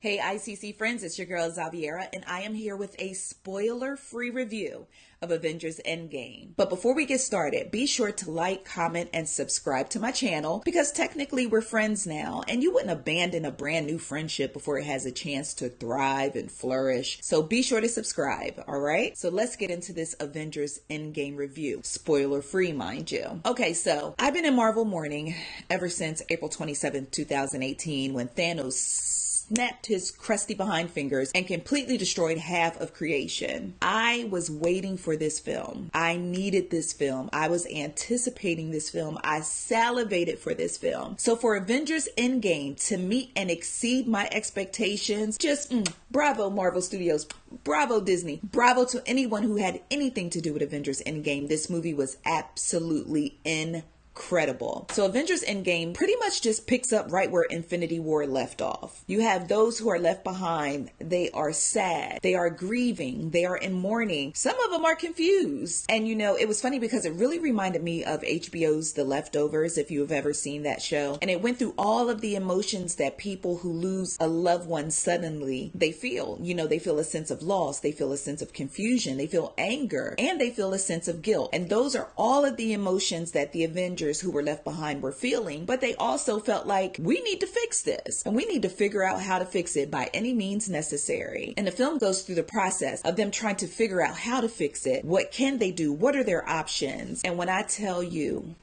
Hey ICC friends, it's your girl Xaviera, and I am here with a spoiler-free review of Avengers Endgame. But before we get started, be sure to like, comment, and subscribe to my channel because technically we're friends now, and you wouldn't abandon a brand new friendship before it has a chance to thrive and flourish. So be sure to subscribe, alright? So let's get into this Avengers Endgame review. Spoiler-free, mind you. Okay, so I've been in Marvel mourning ever since April 27th, 2018 when Thanos snapped his crusty behind fingers and completely destroyed half of creation. I was waiting for this film. I needed this film. I was anticipating this film. I salivated for this film. So for Avengers Endgame to meet and exceed my expectations, just bravo Marvel Studios, bravo Disney, bravo to anyone who had anything to do with Avengers Endgame. This movie was absolutely incredible. So Avengers Endgame pretty much just picks up right where Infinity War left off. You have those who are left behind. They are sad. They are grieving. They are in mourning. Some of them are confused. And you know, it was funny because it really reminded me of HBO's The Leftovers, if you have ever seen that show. And it went through all of the emotions that people who lose a loved one suddenly, they feel. You know, they feel a sense of loss. They feel a sense of confusion. They feel anger. And they feel a sense of guilt. And those are all of the emotions that the Avengers who were left behind were feeling, but they also felt like we need to fix this and we need to figure out how to fix it by any means necessary. And the film goes through the process of them trying to figure out how to fix it. What can they do? What are their options? And when I tell you,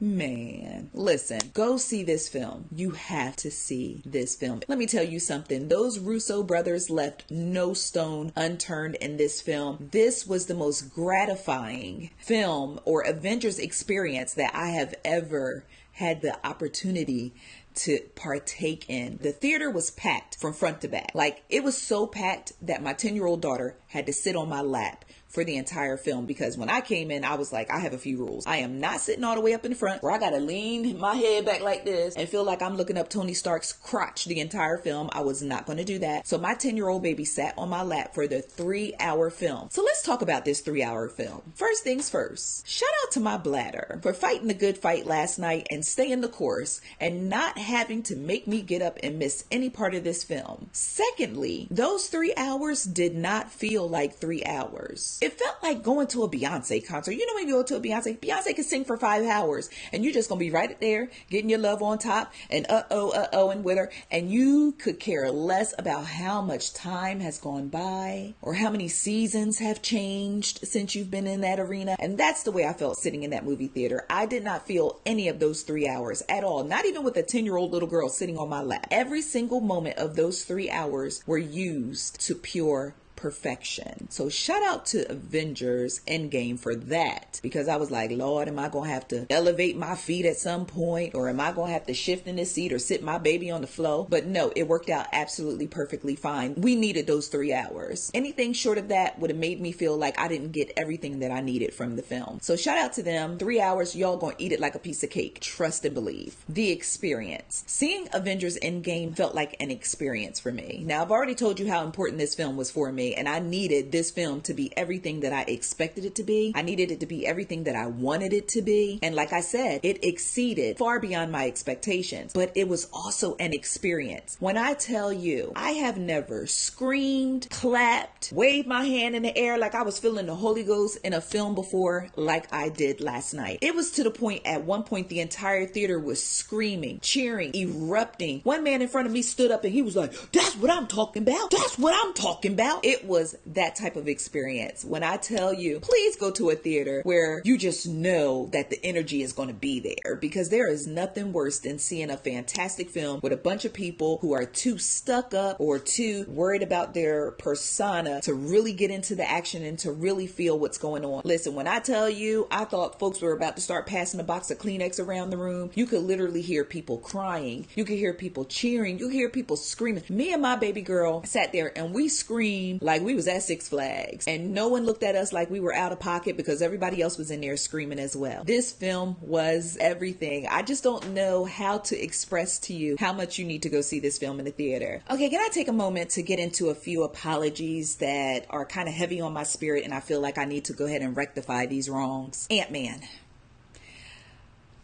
man, listen, go see this film. You have to see this film. Let me tell you something. Those Russo brothers left no stone unturned in this film. This was the most gratifying film or Avengers experience that I have ever had the opportunity to partake in. The theater was packed from front to back. Like, it was so packed that my 10-year-old daughter had to sit on my lap for the entire film, because when I came in, I was like, I have a few rules. I am not sitting all the way up in front where I gotta lean my head back like this and feel like I'm looking up Tony Stark's crotch the entire film. I was not going to do that. So my 10-year-old baby sat on my lap for the 3-hour film. So let's talk about this 3-hour film. First things first, shout out to my bladder for fighting the good fight last night and staying the course and not having to make me get up and miss any part of this film. Secondly, those 3 hours did not feel like 3 hours. It felt like going to a Beyonce concert. You know, when you go to a Beyonce can sing for 5 hours and you're just gonna be right there getting your love on top and and with her, and you could care less about how much time has gone by or how many seasons have changed since you've been in that arena. And that's the way I felt sitting in that movie theater. I did not feel any of those 3 hours at all, not even with a 10-year-old little girl sitting on my lap. Every single moment of those 3 hours were used to pure perfection. So shout out to Avengers Endgame for that, because I was like, Lord, am I gonna have to elevate my feet at some point, or am I gonna have to shift in this seat or sit my baby on the floor? But no, it worked out absolutely perfectly fine. We needed those 3 hours. Anything short of that would have made me feel like I didn't get everything that I needed from the film. So shout out to them. 3 hours, y'all gonna eat it like a piece of cake. Trust and believe. The experience. Seeing Avengers Endgame felt like an experience for me. Now, I've already told you how important this film was for me, and I needed this film to be everything that I expected it to be. I needed it to be everything that I wanted it to be. And like I said, it exceeded far beyond my expectations, but it was also an experience. When I tell you, I have never screamed, clapped, waved my hand in the air like I was feeling the Holy Ghost in a film before like I did last night. It was to the point, at one point, the entire theater was screaming, cheering, erupting. One man in front of me stood up and he was like, that's what I'm talking about. That's what I'm talking about. It was that type of experience. When I tell you, please go to a theater where you just know that the energy is going to be there, because there is nothing worse than seeing a fantastic film with a bunch of people who are too stuck up or too worried about their persona to really get into the action and to really feel what's going on. Listen, when I tell you, I thought folks were about to start passing a box of Kleenex around the room. You could literally hear people crying. You could hear people cheering. You could hear people screaming. Me and my baby girl sat there and we screamed like we was at Six Flags, and no one looked at us like we were out of pocket because everybody else was in there screaming as well. This film was everything. I just don't know how to express to you how much you need to go see this film in the theater. Okay, can I take a moment to get into a few apologies that are kind of heavy on my spirit, and I feel like I need to go ahead and rectify these wrongs. Ant-Man.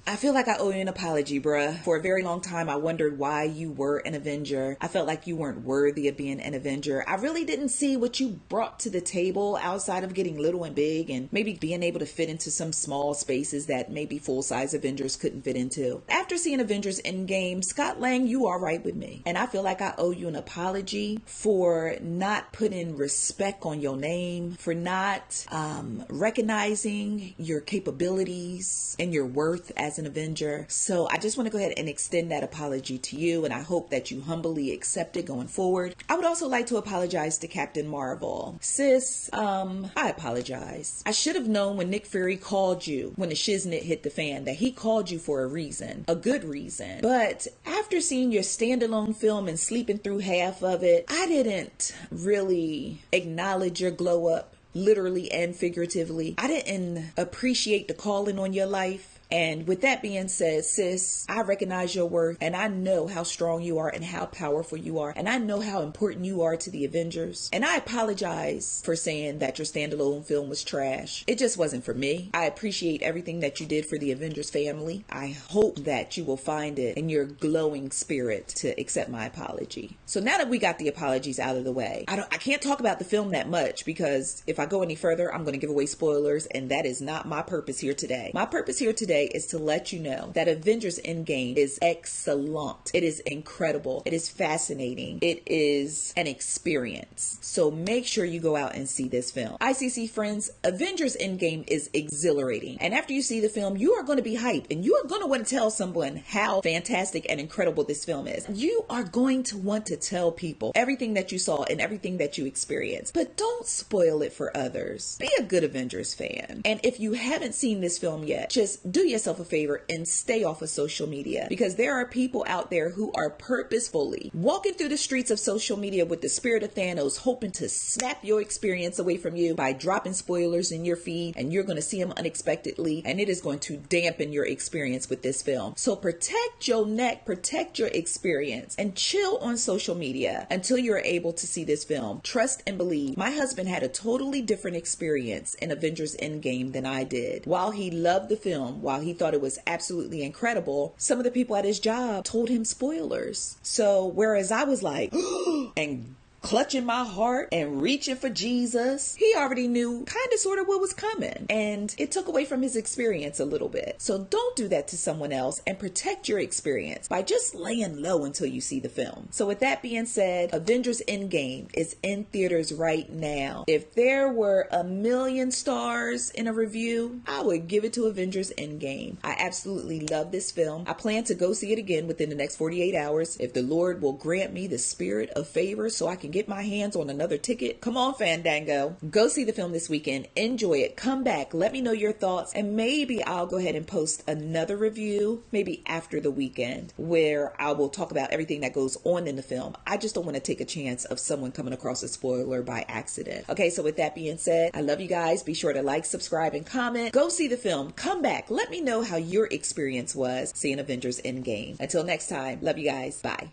I feel like I owe you an apology, bruh. For a very long time, I wondered why you were an Avenger. I felt like you weren't worthy of being an Avenger. I really didn't see what you brought to the table outside of getting little and big and maybe being able to fit into some small spaces that maybe full-size Avengers couldn't fit into. After seeing Avengers Endgame, Scott Lang, you are right with me. And I feel like I owe you an apology for not putting respect on your name, for not recognizing your capabilities and your worth as an Avenger. So I just want to go ahead and extend that apology to you, and I hope that you humbly accept it going forward. I would also like to apologize to Captain Marvel. Sis, I apologize. I should have known when Nick Fury called you, when the shiznit hit the fan, that he called you for a reason, a good reason. But after seeing your standalone film and sleeping through half of it, I didn't really acknowledge your glow up, literally and figuratively. I didn't appreciate the calling on your life. And with that being said, sis, I recognize your worth, and I know how strong you are and how powerful you are, and I know how important you are to the Avengers. And I apologize for saying that your standalone film was trash. It just wasn't for me. I appreciate everything that you did for the Avengers family. I hope that you will find it in your glowing spirit to accept my apology. So now that we got the apologies out of the way, I can't talk about the film that much, because if I go any further, I'm going to give away spoilers, and that is not my purpose here today. My purpose here today is to let you know that Avengers Endgame is excellent. It is incredible. It is fascinating. It is an experience. So make sure you go out and see this film. ICC friends, Avengers Endgame is exhilarating. And after you see the film, you are going to be hyped, and you are going to want to tell someone how fantastic and incredible this film is. You are going to want to tell people everything that you saw and everything that you experienced. But don't spoil it for others. Be a good Avengers fan. And if you haven't seen this film yet, just do yourself a favor and stay off of social media, because there are people out there who are purposefully walking through the streets of social media with the spirit of Thanos, hoping to snap your experience away from you by dropping spoilers in your feed, and you're going to see them unexpectedly, and it is going to dampen your experience with this film. So protect your neck, protect your experience, and chill on social media until you're able to see this film. Trust and believe. My husband had a totally different experience in Avengers Endgame than I did. While he loved the film, while he thought it was absolutely incredible, some of the people at his job told him spoilers. So whereas I was like, and clutching my heart and reaching for Jesus, he already knew kind of sort of what was coming, and it took away from his experience a little bit. So don't do that to someone else, and protect your experience by just laying low until you see the film. So with that being said, Avengers Endgame is in theaters right now. If there were 1,000,000 stars in a review, I would give it to Avengers Endgame. I absolutely love this film. I plan to go see it again within the next 48 hours if the Lord will grant me the spirit of favor so I can get my hands on another ticket. Come on, Fandango. Go see the film this weekend. Enjoy it. Come back. Let me know your thoughts, and maybe I'll go ahead and post another review maybe after the weekend where I will talk about everything that goes on in the film. I just don't want to take a chance of someone coming across a spoiler by accident. Okay, so with that being said, I love you guys. Be sure to like, subscribe, and comment. Go see the film. Come back. Let me know how your experience was seeing Avengers Endgame. Until next time, love you guys. Bye.